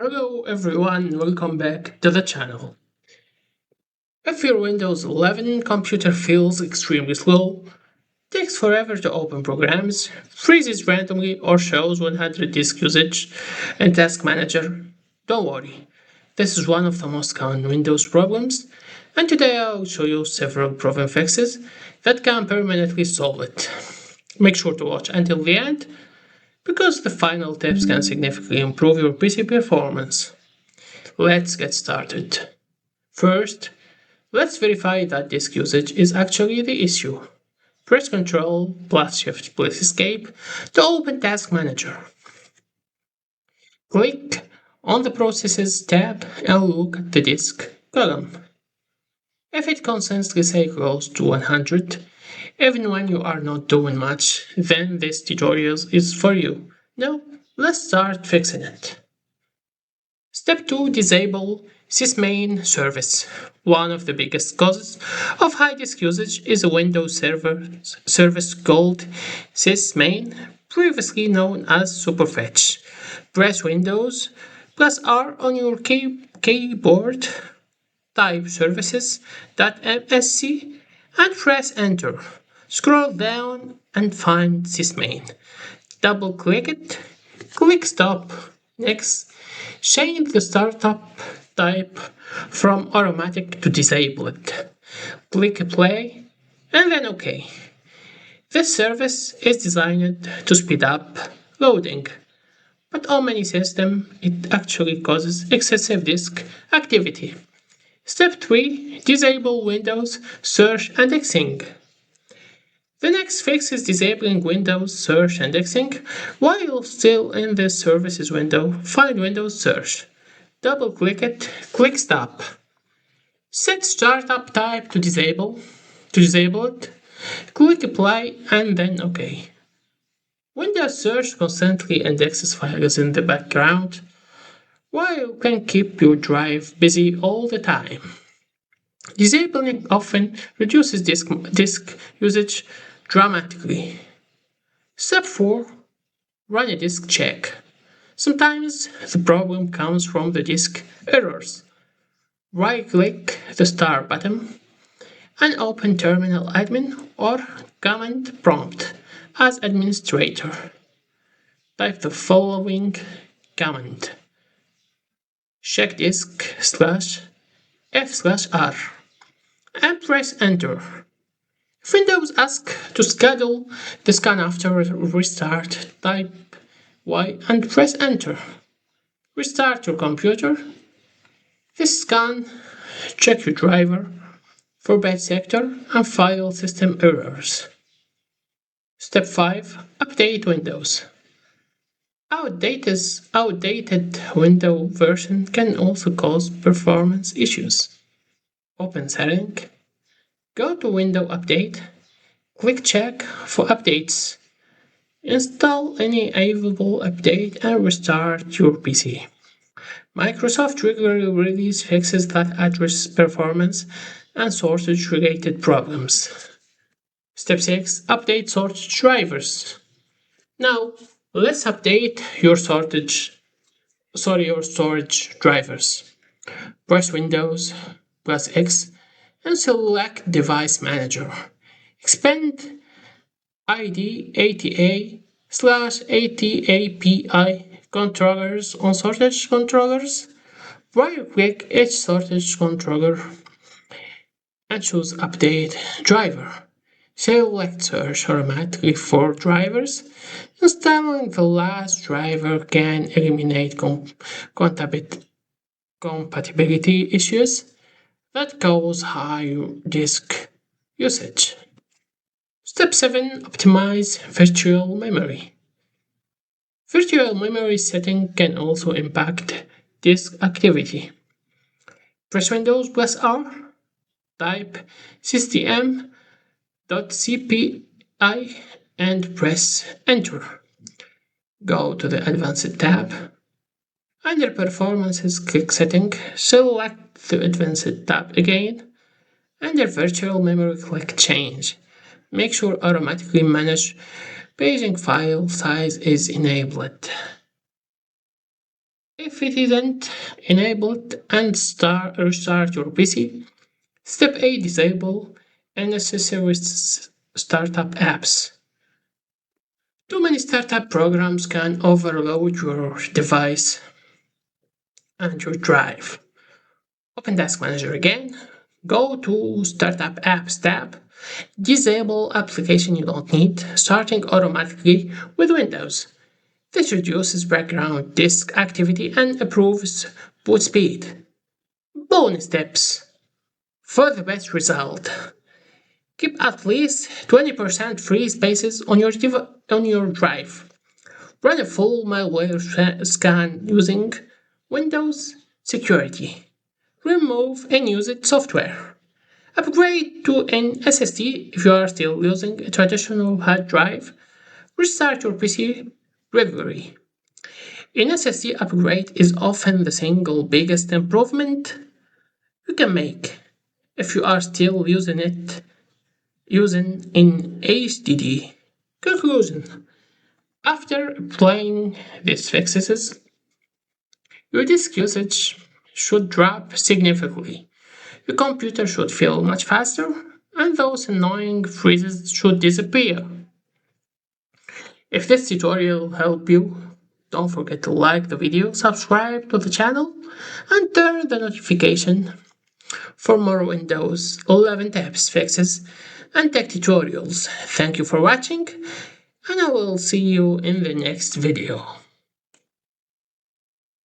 Hello everyone, welcome back to the channel. If your Windows 11 computer feels extremely slow, takes forever to open programs, freezes randomly or shows 100 disk usage in Task Manager, don't worry. This is one of the most common Windows problems, and today I'll show you several proven fixes that can permanently solve it. Make sure to watch until the end, because the final tips can significantly improve your PC performance. Let's get started. First, let's verify that disk usage is actually the issue. Press Ctrl plus Shift plus Escape to open Task Manager. Click on the Processes tab and look at the disk column. If it constantly says close to 100, even when you are not doing much, then this tutorial is for you. Now, let's start fixing it. Step 2. Disable SysMain service. One of the biggest causes of high disk usage is a Windows service called SysMain, previously known as Superfetch. Press Windows plus R on your keyboard, type services.msc and press Enter. Scroll down and find SysMain. Double click it, click Stop. Next, change the startup type from automatic to disabled. Click play and then OK. This service is designed to speed up loading, but on many systems it actually causes excessive disk activity. Step 3. Disable Windows search indexing. The next fix is disabling Windows search indexing. While still in the services window, find Windows search. Double click it, click stop. Set startup type to disable it. Click apply and then OK. Windows search constantly indexes files in the background, while you can keep your drive busy all the time. Disabling often reduces disk usage dramatically. Step 4. Run a disk check. Sometimes the problem comes from the disk errors. Right-click the star button and open Terminal Admin or Command Prompt as administrator. Type the following command: check disk /f/r and press Enter. If Windows asks to schedule the scan after restart, type Y and press Enter. Restart your computer. This scan check your driver for bad sector and file system errors. Step 5. Update Windows. Outdated window version can also cause performance issues. Open Setting, go to Window Update, click Check for updates. Install any available update and restart your PC. Microsoft regularly releases fixes that address performance and storage related problems. Step 6. Update storage drivers. Now, let's update your storage drivers. Press Windows plus X and select Device Manager. Expand ID ATA/ATAPI controllers on storage controllers. Right-click each storage controller and choose Update Driver. Select Search automatically for drivers. Installing the last driver can eliminate compatibility issues that cause high disk usage. Step 7. Optimize virtual memory. Virtual memory setting can also impact disk activity. Press Windows plus R, type system.cpi and press Enter. Go to the Advanced tab. Under Performances, click Setting, select the Advanced tab again. Under Virtual Memory, click Change. Make sure Automatically Manage Paging File Size is enabled. if it isn't enabled and restart your PC. Step 8. Disable unnecessary startup apps. Too many startup programs can overload your device and your drive. Open Task Manager again. Go to Startup Apps tab. Disable application you don't need, starting automatically with Windows. This reduces background disk activity and improves boot speed. Bonus tips for the best result. Keep at least 20% free spaces on your drive. Run a full malware scan using Windows Security. Remove unused software. Upgrade to an SSD if you are still using a traditional hard drive. Restart your PC regularly. An SSD upgrade is often the single biggest improvement you can make if you are still using in HDD. Conclusion. After applying these fixes, your disk usage should drop significantly. Your computer should feel much faster, and those annoying freezes should disappear. If this tutorial helped you, don't forget to like the video, subscribe to the channel, and turn the notification for more Windows 11 tips, fixes, and tech tutorials. Thank you for watching, and I will see you in the next video.